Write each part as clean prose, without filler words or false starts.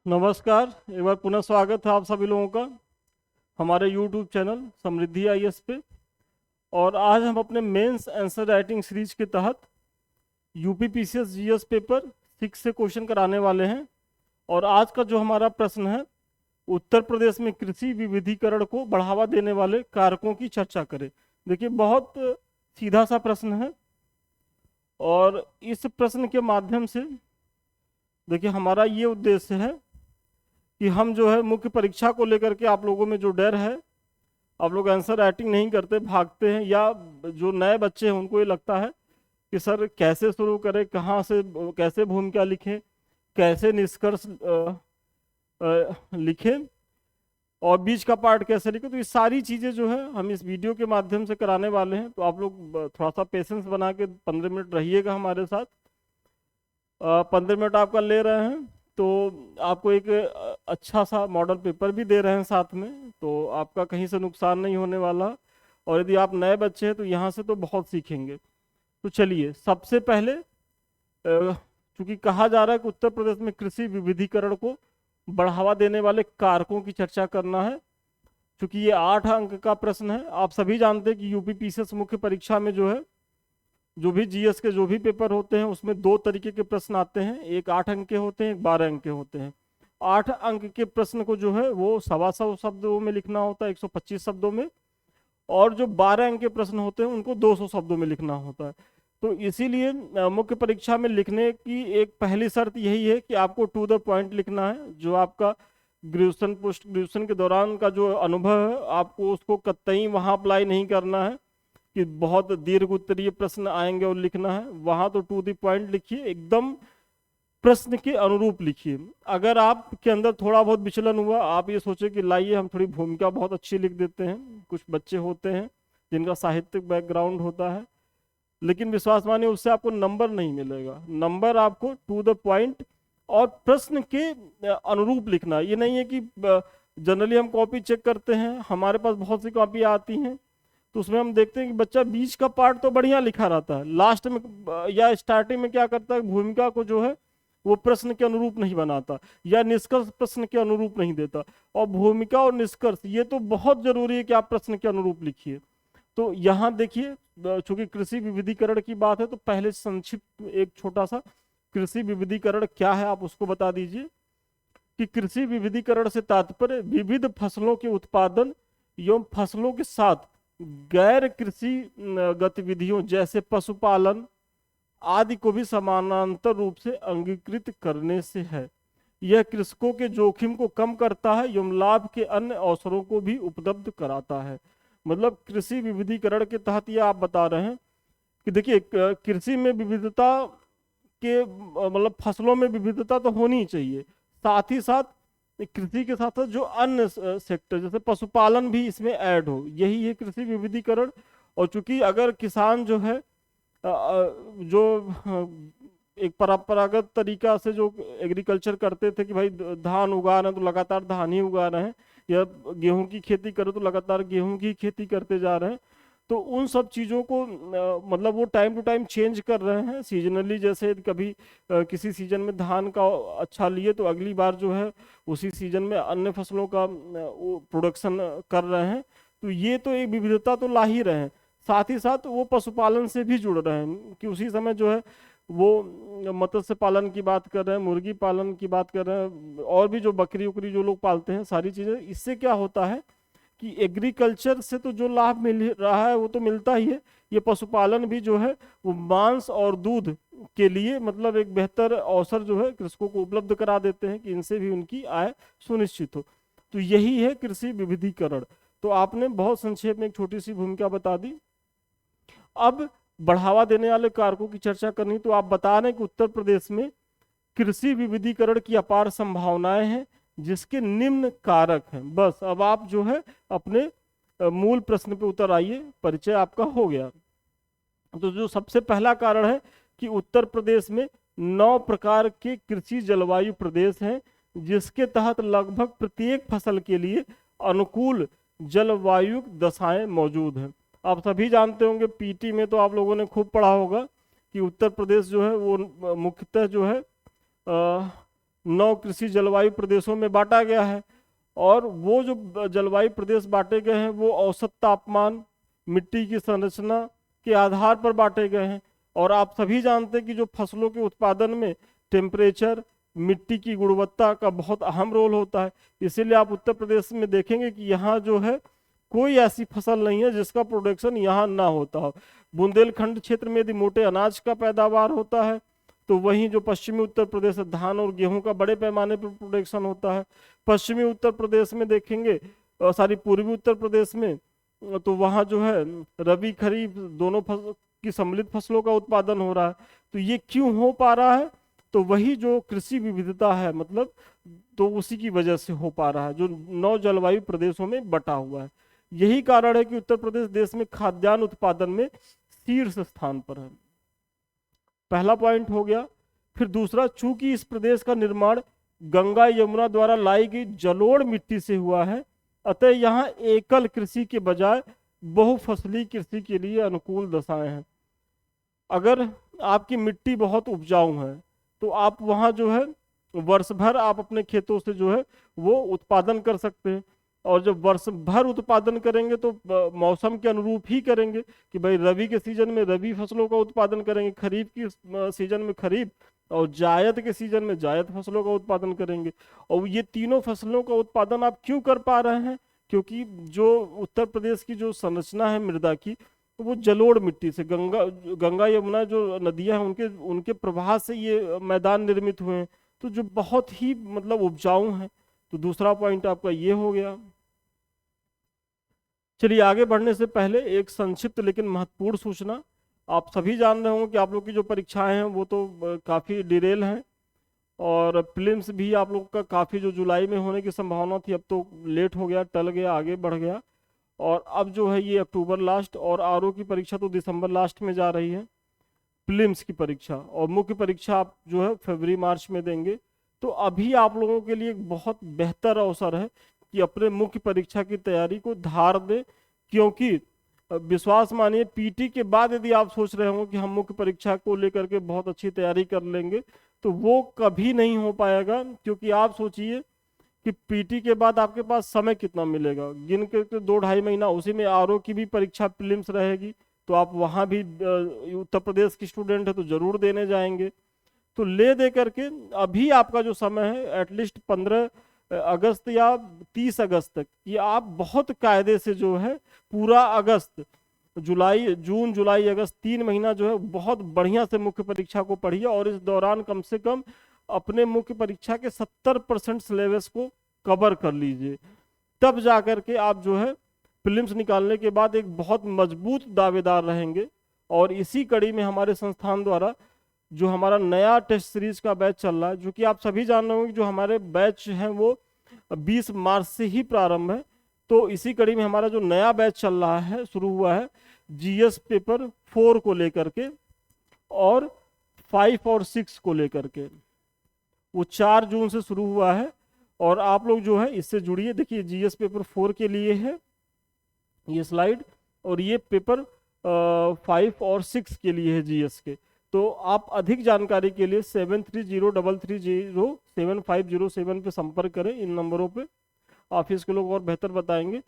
नमस्कार। एक बार पुनः स्वागत है आप सभी लोगों का हमारे YouTube चैनल समृद्धि आईएएस पे। और आज हम अपने मेंस आंसर राइटिंग सीरीज के तहत यूपी पीसीएस जीएस पेपर 6 से क्वेश्चन कराने वाले हैं। और आज का जो हमारा प्रश्न है, उत्तर प्रदेश में कृषि विविधीकरण को बढ़ावा देने वाले कारकों की चर्चा करें। देखिए, बहुत सीधा सा प्रश्न है और इस प्रश्न के माध्यम से देखिए हमारा ये उद्देश्य है कि हम जो है मुख्य परीक्षा को लेकर के आप लोगों में जो डर है, आप लोग आंसर राइटिंग नहीं करते, भागते हैं, या जो नए बच्चे हैं उनको ये लगता है कि सर कैसे शुरू करें, कहाँ से कैसे भूमिका लिखें, कैसे निष्कर्ष लिखें और बीच का पार्ट कैसे लिखें। तो ये सारी चीज़ें जो है हम इस वीडियो के माध्यम से कराने वाले हैं। तो आप लोग थोड़ा सा पेशेंस बना के 15 मिनट रहिएगा हमारे साथ। 15 मिनट आपका ले रहे हैं तो आपको एक अच्छा सा मॉडल पेपर भी दे रहे हैं साथ में, तो आपका कहीं से नुकसान नहीं होने वाला। और यदि आप नए बच्चे हैं तो यहाँ से तो बहुत सीखेंगे। तो चलिए, सबसे पहले चूंकि कहा जा रहा है कि उत्तर प्रदेश में कृषि विविधीकरण को बढ़ावा देने वाले कारकों की चर्चा करना है। चूंकि ये 8 अंक का प्रश्न है, आप सभी जानते हैं कि यूपी पीसीएस मुख्य परीक्षा में जो है, जो भी जीएस के जो भी पेपर होते हैं उसमें 2 तरीके के प्रश्न आते हैं। एक 8 अंक के होते हैं, एक 12 अंक के होते हैं। 8 अंक के प्रश्न को जो है वो 125 शब्दों में लिखना होता है, 125 शब्दों में। और जो 12 अंक के प्रश्न होते हैं उनको 200 शब्दों में लिखना होता है। तो इसीलिए मुख्य परीक्षा में लिखने की एक पहली शर्त यही है कि आपको टू द पॉइंट लिखना है। जो आपका ग्रेजुएशन पोस्ट ग्रेजुएशन के दौरान का जो अनुभव है, आपको उसको कतई वहाँ अप्लाई नहीं करना है कि बहुत दीर्घ उत्तरीय प्रश्न आएंगे और लिखना है। वहां तो टू द पॉइंट लिखिए, एकदम प्रश्न के अनुरूप लिखिए। अगर आपके अंदर थोड़ा बहुत विचलन हुआ, आप ये सोचे कि लाइए हम थोड़ी भूमिका बहुत अच्छी लिख देते हैं, कुछ बच्चे होते हैं जिनका साहित्यिक बैकग्राउंड होता है, लेकिन विश्वास मानिए उससे आपको नंबर नहीं मिलेगा। नंबर आपको टू द पॉइंट और प्रश्न के अनुरूप लिखना है। ये नहीं है कि जनरली हम कॉपी चेक करते हैं, हमारे पास बहुत सी कॉपी आती हैं, तो उसमें हम देखते हैं कि बच्चा बीच का पार्ट तो बढ़िया लिखा रहता है, लास्ट में या स्टार्टिंग में क्या करता है, भूमिका को जो है वो प्रश्न के अनुरूप नहीं बनाता या निष्कर्ष प्रश्न के अनुरूप नहीं देता। और भूमिका और निष्कर्ष ये तो बहुत जरूरी है कि आप प्रश्न के अनुरूप लिखिए। तो यहाँ देखिए, चूंकि कृषि विविधीकरण की बात है तो पहले संक्षिप्त एक छोटा सा कृषि विविधीकरण क्या है आप उसको बता दीजिए। कि कृषि विविधीकरण से तात्पर्य विविध फसलों के उत्पादन एवं फसलों के साथ गैर कृषि गतिविधियों जैसे पशुपालन आदि को भी समानांतर रूप से अंगीकृत करने से है। यह कृषकों के जोखिम को कम करता है एवं लाभ के अन्य अवसरों को भी उपलब्ध कराता है। मतलब कृषि विविधीकरण के तहत यह आप बता रहे हैं कि देखिए, कृषि में विविधता के मतलब फसलों में विविधता तो होनी चाहिए, साथ ही साथ कृषि के साथ साथ जो अन्य सेक्टर जैसे पशुपालन भी इसमें ऐड हो, यही है कृषि विविधीकरण। और चूंकि अगर किसान जो है जो एक परंपरागत तरीका से जो एग्रीकल्चर करते थे कि भाई धान उगा रहे हैं तो लगातार धान ही उगा रहे हैं, या गेहूं की खेती करो तो लगातार गेहूं की खेती करते जा रहे हैं, तो उन सब चीज़ों को मतलब वो टाइम टू टाइम चेंज कर रहे हैं सीजनली। जैसे कभी किसी सीजन में धान का अच्छा लिए तो अगली बार जो है उसी सीजन में अन्य फसलों का प्रोडक्शन कर रहे हैं। तो ये तो एक विविधता तो ला ही रहे हैं, साथ ही साथ वो पशुपालन से भी जुड़ रहे हैं कि उसी समय जो है वो मत्स्य पालन की बात कर रहे हैं, मुर्गी पालन की बात कर रहे हैं, और भी जो बकरी उकरी जो लोग पालते हैं, सारी चीज़ें। इससे क्या होता है कि एग्रीकल्चर से तो जो लाभ मिल रहा है वो तो मिलता ही है, ये पशुपालन भी जो है वो मांस और दूध के लिए मतलब एक बेहतर अवसर जो है कृषकों को उपलब्ध करा देते हैं कि इनसे भी उनकी आय सुनिश्चित हो। तो यही है कृषि विविधीकरण। तो आपने बहुत संक्षेप में एक छोटी सी भूमिका बता दी। अब बढ़ावा देने वाले कारकों की चर्चा करनी, तो आप बता रहे हैं कि उत्तर प्रदेश में कृषि विविधीकरण की अपार संभावनाएं हैं जिसके निम्न कारक हैं। बस अब आप जो है अपने मूल प्रश्न पे उतर आइए, परिचय आपका हो गया। तो जो सबसे पहला कारण है कि उत्तर प्रदेश में 9 प्रकार के कृषि जलवायु प्रदेश हैं, जिसके तहत लगभग प्रत्येक फसल के लिए अनुकूल जलवायु दशाएं मौजूद हैं। आप सभी जानते होंगे, पीटी में तो आप लोगों ने खूब पढ़ा होगा कि उत्तर प्रदेश जो है वो मुख्यतः जो है 9 कृषि जलवायु प्रदेशों में बांटा गया है। और वो जो जलवायु प्रदेश बांटे गए हैं वो औसत तापमान, मिट्टी की संरचना के आधार पर बांटे गए हैं। और आप सभी जानते हैं कि जो फसलों के उत्पादन में टेम्परेचर, मिट्टी की गुणवत्ता का बहुत अहम रोल होता है। इसीलिए आप उत्तर प्रदेश में देखेंगे कि यहाँ जो है कोई ऐसी फसल नहीं है जिसका प्रोडक्शन यहाँ ना होता हो। बुंदेलखंड क्षेत्र में यदि मोटे अनाज का पैदावार होता है तो वहीं जो पश्चिमी उत्तर प्रदेश है धान और गेहूं का बड़े पैमाने पर प्रोडक्शन होता है। पश्चिमी उत्तर प्रदेश में देखेंगे पूर्वी उत्तर प्रदेश में तो वहाँ जो है रबी खरीफ दोनों की सम्मिलित फसलों का उत्पादन हो रहा है। तो ये क्यों हो पा रहा है? तो वही जो कृषि विविधता है, मतलब तो उसी की वजह से हो पा रहा है, जो 9 जलवायु प्रदेशों में बटा हुआ है। यही कारण है कि उत्तर प्रदेश देश में खाद्यान्न उत्पादन में शीर्ष स्थान पर है। पहला पॉइंट हो गया। फिर दूसरा, चूंकि इस प्रदेश का निर्माण गंगा यमुना द्वारा लाई गई जलोढ़ मिट्टी से हुआ है, अतः यहाँ एकल कृषि के बजाय बहुफसली कृषि के लिए अनुकूल दशाएं हैं। अगर आपकी मिट्टी बहुत उपजाऊ है तो आप वहाँ जो है वर्ष भर आप अपने खेतों से जो है वो उत्पादन कर सकते हैं। और जब वर्ष भर उत्पादन करेंगे तो मौसम के अनुरूप ही करेंगे कि भाई रबी के सीजन में रबी फसलों का उत्पादन करेंगे, खरीफ की सीजन में खरीफ, और जायद के सीजन में जायद फसलों का उत्पादन करेंगे। और ये तीनों फसलों का उत्पादन आप क्यों कर पा रहे हैं? क्योंकि जो उत्तर प्रदेश की जो संरचना है मृदा की, वो जलोढ़ मिट्टी से, गंगा यमुना जो नदियां हैं उनके प्रवाह से ये मैदान निर्मित हुए हैं, तो जो बहुत ही मतलब उपजाऊ हैं। तो दूसरा पॉइंट आपका ये हो गया। चलिए आगे बढ़ने से पहले एक संक्षिप्त लेकिन महत्वपूर्ण सूचना। आप सभी जान रहे होंगे कि आप लोग की जो परीक्षाएं हैं वो तो काफ़ी डिरेल हैं, और प्रीलिम्स भी आप लोग का काफ़ी जो जुलाई में होने की संभावना थी अब तो लेट हो गया, टल गया, आगे बढ़ गया। और अब जो है ये अक्टूबर लास्ट, और आरओ की परीक्षा तो दिसंबर लास्ट में जा रही है, प्रीलिम्स की परीक्षा। और मुख्य परीक्षा आप जो है फरवरी मार्च में देंगे। तो अभी आप लोगों के लिए एक बहुत बेहतर अवसर है कि अपने मुख्य परीक्षा की तैयारी को धार दें, क्योंकि विश्वास मानिए पीटी के बाद यदि आप सोच रहे हो कि हम मुख्य परीक्षा को लेकर के बहुत अच्छी तैयारी कर लेंगे तो वो कभी नहीं हो पाएगा। क्योंकि आप सोचिए कि पीटी के बाद आपके पास समय कितना मिलेगा, गिन के 2-2.5 महीना, उसी में आरओ की भी परीक्षा प्रीलिम्स रहेगी, तो आप वहाँ भी उत्तर प्रदेश की स्टूडेंट है तो जरूर देने जाएंगे। तो ले दे करके अभी आपका जो समय है एटलीस्ट 15 अगस्त या 30 अगस्त तक, ये आप बहुत कायदे से जो है पूरा अगस्त, जून जुलाई अगस्त 3 महीना जो है बहुत बढ़िया से मुख्य परीक्षा को पढ़िए। और इस दौरान कम से कम अपने मुख्य परीक्षा के 70% सिलेबस को कवर कर लीजिए, तब जा करके आप जो है प्रीलिम्स निकालने के बाद एक बहुत मजबूत दावेदार रहेंगे। और इसी कड़ी में हमारे संस्थान द्वारा जो हमारा नया टेस्ट सीरीज का बैच चल रहा है, जो कि आप सभी जान रहे होंगे, जो हमारे बैच हैं वो 20 मार्च से ही प्रारंभ है। तो इसी कड़ी में हमारा जो नया बैच चल रहा है, शुरू हुआ है जीएस पेपर 4 को लेकर के और 5 और 6 को लेकर के, वो 4 जून से शुरू हुआ है। और आप लोग जो है इससे जुड़िए। देखिए जीएस पेपर 4 के लिए है ये स्लाइड, और ये पेपर 5 और 6 के लिए है जीएस के। तो आप अधिक जानकारी के लिए 7303307507 पे संपर्क करें। इन नंबरों पे ऑफिस के लोग और बेहतर बताएंगे।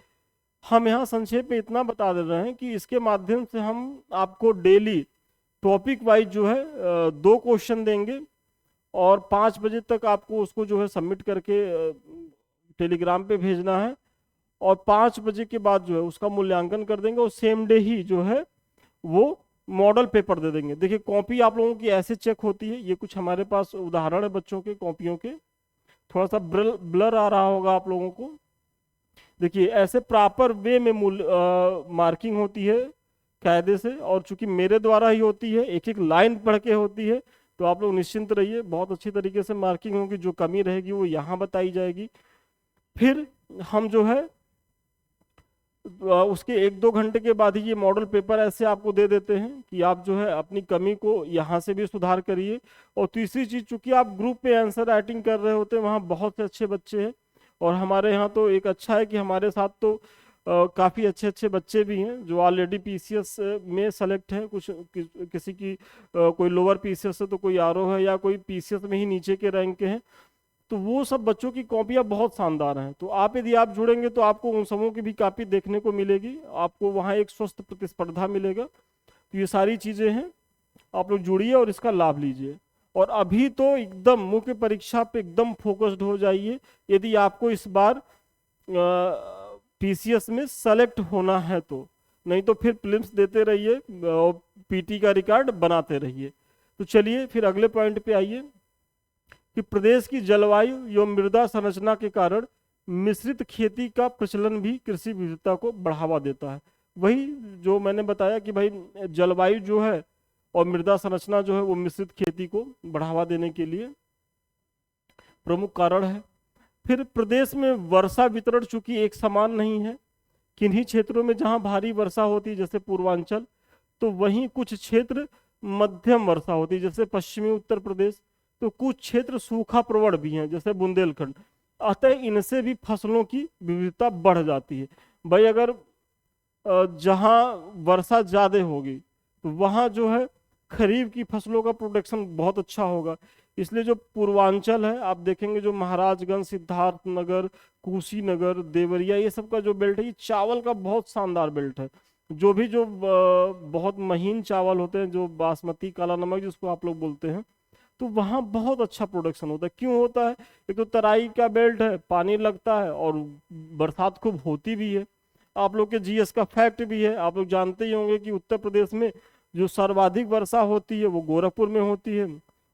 हम यहाँ संक्षेप में इतना बता दे रहे हैं कि इसके माध्यम से हम आपको डेली टॉपिक वाइज जो है 2 क्वेश्चन देंगे, और 5 बजे तक आपको उसको जो है सबमिट करके टेलीग्राम पे भेजना है, और 5 बजे के बाद जो है उसका मूल्यांकन कर देंगे, और सेम डे ही जो है वो मॉडल पेपर दे देंगे। देखिए कॉपी आप लोगों की ऐसे चेक होती है, ये कुछ हमारे पास उदाहरण है बच्चों के कॉपियों के, थोड़ा सा ब्लर आ रहा होगा आप लोगों को। देखिए ऐसे प्रॉपर वे में मार्किंग होती है कायदे से, और चूंकि मेरे द्वारा ही होती है, एक एक लाइन पढ़ के होती है, तो आप लोग निश्चिंत रहिए, बहुत अच्छी तरीके से मार्किंग होगी। जो कमी रहेगी वो यहाँ बताई जाएगी। फिर हम जो है उसके 1-2 घंटे के बाद ही ये मॉडल पेपर ऐसे आपको दे देते हैं कि आप जो है अपनी कमी को यहाँ से भी सुधार करिए। और तीसरी चीज, चूंकि आप ग्रुप पे आंसर राइटिंग कर रहे होते हैं, वहाँ बहुत से अच्छे बच्चे हैं, और हमारे यहाँ तो एक अच्छा है कि हमारे साथ तो काफ़ी अच्छे अच्छे बच्चे भी हैं जो ऑलरेडी पीसीएस में सेलेक्ट हैं। कुछ किसी की कोई लोअर पीसीएस है तो कोई आरओ है, या कोई पीसीएस में ही नीचे के रैंक के हैं। तो वो सब बच्चों की कॉपियाँ बहुत शानदार हैं। तो आप यदि आप जुड़ेंगे तो आपको उन सबों की भी कॉपी देखने को मिलेगी, आपको वहाँ एक स्वस्थ प्रतिस्पर्धा मिलेगा। तो ये सारी चीज़ें हैं, आप लोग जुड़िए और इसका लाभ लीजिए। और अभी तो एकदम मुख्य परीक्षा पे एकदम फोकस्ड हो जाइए यदि आपको इस बार पीसीएस में सेलेक्ट होना है तो, नहीं तो फिर प्रीलिम्स देते रहिए और पीटी का रिकॉर्ड बनाते रहिए। तो चलिए फिर अगले पॉइंट पे आइए कि प्रदेश की जलवायु एवं मृदा संरचना के कारण मिश्रित खेती का प्रचलन भी कृषि विविधता को बढ़ावा देता है। वही जो मैंने बताया कि भाई जलवायु जो है और मृदा संरचना जो है वो मिश्रित खेती को बढ़ावा देने के लिए प्रमुख कारण है। फिर प्रदेश में वर्षा वितरण चूंकि एक समान नहीं है, किन्हीं क्षेत्रों में जहां भारी वर्षा होती है जैसे पूर्वांचल, तो वहीं कुछ क्षेत्र मध्यम वर्षा होती है जैसे पश्चिमी उत्तर प्रदेश, तो कुछ क्षेत्र सूखा प्रवण भी हैं जैसे बुंदेलखंड। अतः इनसे भी फसलों की विविधता बढ़ जाती है। भाई अगर जहाँ वर्षा ज़्यादा होगी तो वहाँ जो है खरीफ की फसलों का प्रोडक्शन बहुत अच्छा होगा। इसलिए जो पूर्वांचल है आप देखेंगे, जो महाराजगंज, सिद्धार्थनगर, कुशीनगर, देवरिया, ये सब का जो बेल्ट है ये चावल का बहुत शानदार बेल्ट है। जो भी जो बहुत महीन चावल होते हैं, जो बासमती, काला नमक जिसको आप लोग बोलते हैं, तो वहाँ बहुत अच्छा प्रोडक्शन होता है। क्यों होता है? एक तो तराई का बेल्ट है, पानी लगता है और बरसात खूब होती भी है। आप लोग के जीएस का फैक्ट भी है, आप लोग जानते ही होंगे कि उत्तर प्रदेश में जो सर्वाधिक वर्षा होती है वो गोरखपुर में होती है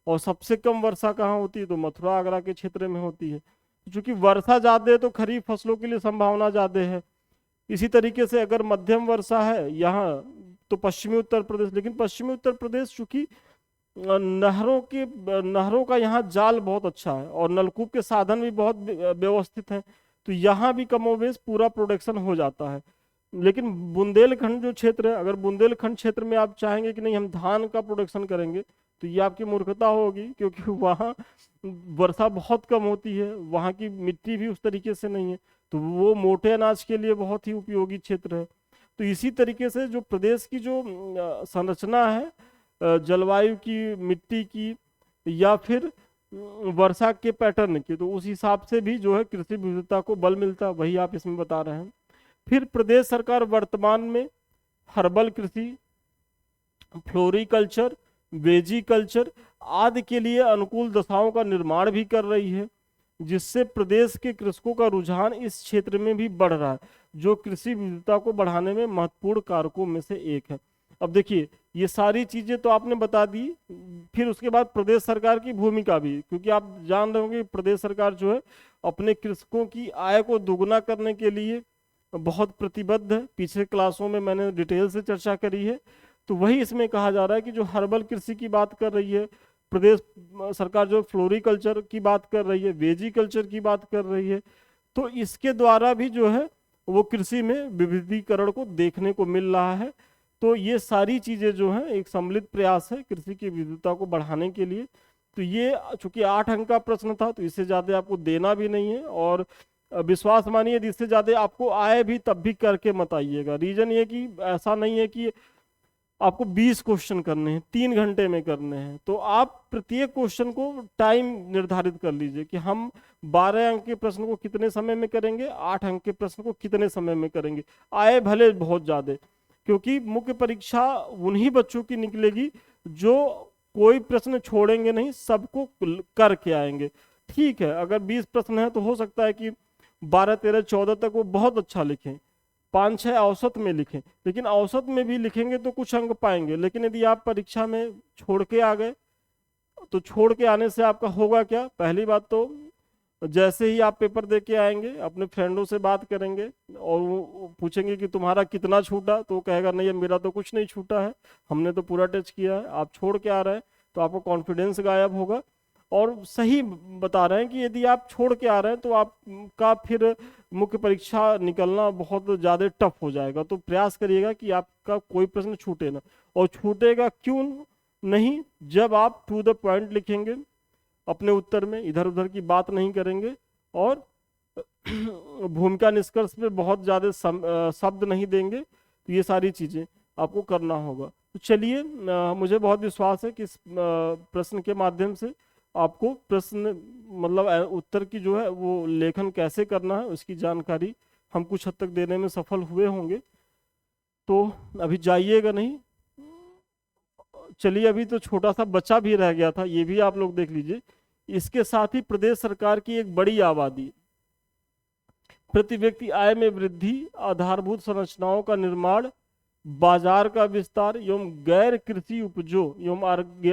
और सबसे कम वर्षा कहाँ होती है? तो मथुरा आगरा के क्षेत्र में होती है। क्योंकि वर्षा ज़्यादा है तो खरीफ फसलों के लिए संभावना ज़्यादा है। इसी तरीके से अगर मध्यम वर्षा है यहाँ तो पश्चिमी उत्तर प्रदेश, लेकिन पश्चिमी उत्तर प्रदेश चूंकि नहरों का यहाँ जाल बहुत अच्छा है और नलकूप के साधन भी बहुत व्यवस्थित हैं, तो यहाँ भी कमोबेश पूरा प्रोडक्शन हो जाता है। लेकिन बुंदेलखंड जो क्षेत्र है, अगर बुंदेलखंड क्षेत्र में आप चाहेंगे कि नहीं हम धान का प्रोडक्शन करेंगे, तो ये आपकी मूर्खता होगी, क्योंकि वहाँ वर्षा बहुत कम होती है, वहाँ की मिट्टी भी उस तरीके से नहीं है, तो वो मोटे अनाज के लिए बहुत ही उपयोगी क्षेत्र है। तो इसी तरीके से जो प्रदेश की जो संरचना है जलवायु की, मिट्टी की या फिर वर्षा के पैटर्न की, तो उस हिसाब से भी जो है कृषि विविधता को बल मिलता है, वही आप इसमें बता रहे हैं। फिर प्रदेश सरकार वर्तमान में हर्बल कृषि, फ्लोरिकल्चर, वेजिकल्चर आदि के लिए अनुकूल दशाओं का निर्माण भी कर रही है, जिससे प्रदेश के कृषकों का रुझान इस क्षेत्र में भी बढ़ रहा है, जो कृषि विविधता को बढ़ाने में महत्वपूर्ण कारकों में से एक है। अब देखिए ये सारी चीजें तो आपने बता दी, फिर उसके बाद प्रदेश सरकार की भूमिका भी, क्योंकि आप जान रहे होंगे प्रदेश सरकार जो है अपने कृषकों की आय को दोगुना करने के लिए बहुत प्रतिबद्ध है। पिछले क्लासों में मैंने डिटेल से चर्चा करी है, तो वही इसमें कहा जा रहा है कि जो हर्बल कृषि की बात कर रही है प्रदेश सरकार, जो फ्लोरिकल्चर की बात कर रही है, वेजिकल्चर की बात कर रही है, तो इसके द्वारा भी जो है वो कृषि में विविधीकरण को देखने को मिल रहा है। तो ये सारी चीजें जो हैं एक सम्मिलित प्रयास है कृषि की विविधता को बढ़ाने के लिए। तो ये चूंकि 8 अंक का प्रश्न था तो इससे ज्यादा आपको देना भी नहीं है, और विश्वास मानिए यदि इससे ज्यादा आपको आए भी तब भी करके मत आइएगा। रीजन ये कि ऐसा नहीं है कि आपको 20 क्वेश्चन करने हैं, 3 घंटे में करने हैं, तो आप प्रत्येक क्वेश्चन को टाइम निर्धारित कर लीजिए कि हम 12 अंक के प्रश्न को कितने समय में करेंगे, 8 अंक के प्रश्न को कितने समय में करेंगे। आए भले बहुत ज्यादा, क्योंकि मुख्य परीक्षा उन्हीं बच्चों की निकलेगी जो कोई प्रश्न छोड़ेंगे नहीं, सबको करके आएंगे। ठीक है, अगर 20 प्रश्न है तो हो सकता है कि 12, 13, 14 तक वो बहुत अच्छा लिखें, 5-6 औसत में लिखें, लेकिन औसत में भी लिखेंगे तो कुछ अंक पाएंगे। लेकिन यदि आप परीक्षा में छोड़ के आ गए तो छोड़ के आने से आपका होगा क्या? पहली बात तो जैसे ही आप पेपर दे के आएंगे अपने फ्रेंडों से बात करेंगे और वो पूछेंगे कि तुम्हारा कितना छूटा, तो वो कहेगा नहीं मेरा तो कुछ नहीं छूटा है, हमने तो पूरा टच किया है। आप छोड़ के आ रहे हैं तो आपका कॉन्फिडेंस गायब होगा। और सही बता रहे हैं कि यदि आप छोड़ के आ रहे हैं तो आपका फिर मुख्य परीक्षा निकलना बहुत ज़्यादा टफ हो जाएगा। तो प्रयास करिएगा कि आपका कोई प्रश्न छूटे ना, और छूटेगा क्यों नहीं? जब आप टू द पॉइंट लिखेंगे अपने उत्तर में, इधर उधर की बात नहीं करेंगे, और भूमिका निष्कर्ष पे बहुत ज़्यादा शब्द नहीं देंगे। तो ये सारी चीज़ें आपको करना होगा। तो चलिए, मुझे बहुत विश्वास है कि इस प्रश्न के माध्यम से आपको प्रश्न मतलब उत्तर की जो है वो लेखन कैसे करना है उसकी जानकारी हम कुछ हद तक देने में सफल हुए होंगे। तो अभी जाइएगा नहीं। चलिए, अभी तो छोटा सा बच्चा भी रह गया था, ये भी आप लोग देख लीजिए। इसके साथ ही प्रदेश सरकार की एक बड़ी आबादी, प्रति व्यक्ति आय में वृद्धि, आधारभूत संरचनाओं का निर्माण, बाजार का विस्तार एवं गैर कृषि उपजों एवं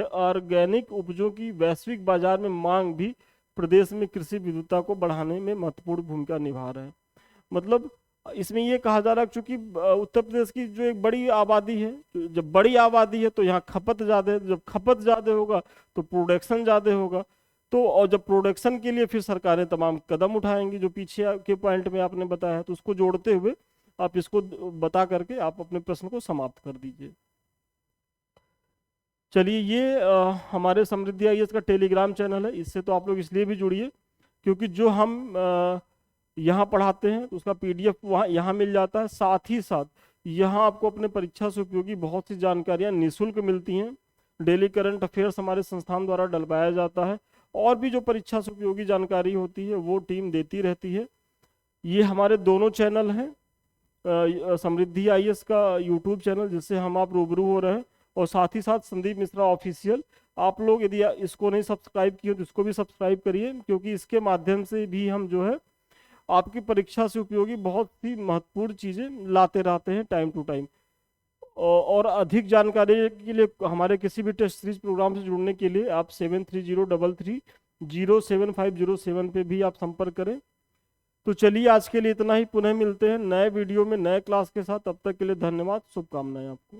ऑर्गेनिक उपजों की वैश्विक बाजार में मांग भी प्रदेश में कृषि विविधता को बढ़ाने में महत्वपूर्ण भूमिका निभा रहे हैं। मतलब इसमें ये कहा जा रहा है, चूंकि उत्तर प्रदेश की जो एक बड़ी आबादी है, तो जब बड़ी आबादी है तो यहाँ खपत ज़्यादा है, जब खपत ज़्यादा होगा तो प्रोडक्शन ज़्यादा होगा। तो और जब प्रोडक्शन के लिए फिर सरकारें तमाम कदम उठाएंगी, जो पीछे के पॉइंट में आपने बताया है, तो उसको जोड़ते हुए आप इसको बता करके आप अपने प्रश्न को समाप्त कर दीजिए। चलिए, ये हमारे समृद्धि आईएएस का टेलीग्राम चैनल है। इससे तो आप लोग इसलिए भी जुड़िए क्योंकि जो हम यहाँ पढ़ाते हैं तो उसका पीडीएफ वहाँ यहाँ मिल जाता है। साथ ही साथ यहाँ आपको अपने परीक्षा से उपयोगी बहुत सी जानकारियाँ निःशुल्क मिलती हैं। डेली करंट अफेयर्स हमारे संस्थान द्वारा डलवाया जाता है, और भी जो परीक्षा से उपयोगी जानकारी होती है वो टीम देती रहती है। ये हमारे दोनों चैनल हैं, समृद्धि आईएएस का यूट्यूब चैनल जिससे हम आप रूबरू हो रहे हैं, और साथ ही साथ संदीप मिश्रा ऑफिशियल। आप लोग यदि इसको नहीं सब्सक्राइब किए तो इसको भी सब्सक्राइब करिए, क्योंकि इसके माध्यम से भी हम जो है आपकी परीक्षा से उपयोगी बहुत सी महत्वपूर्ण चीज़ें लाते रहते हैं टाइम टू टाइम। और अधिक जानकारी के लिए हमारे किसी भी टेस्ट सीरीज प्रोग्राम से जुड़ने के लिए आप 7303307507 पे भी आप संपर्क करें। तो चलिए, आज के लिए इतना ही। पुनः मिलते हैं नए वीडियो में नए क्लास के साथ। तब तक के लिए धन्यवाद, शुभकामनाएं आपको।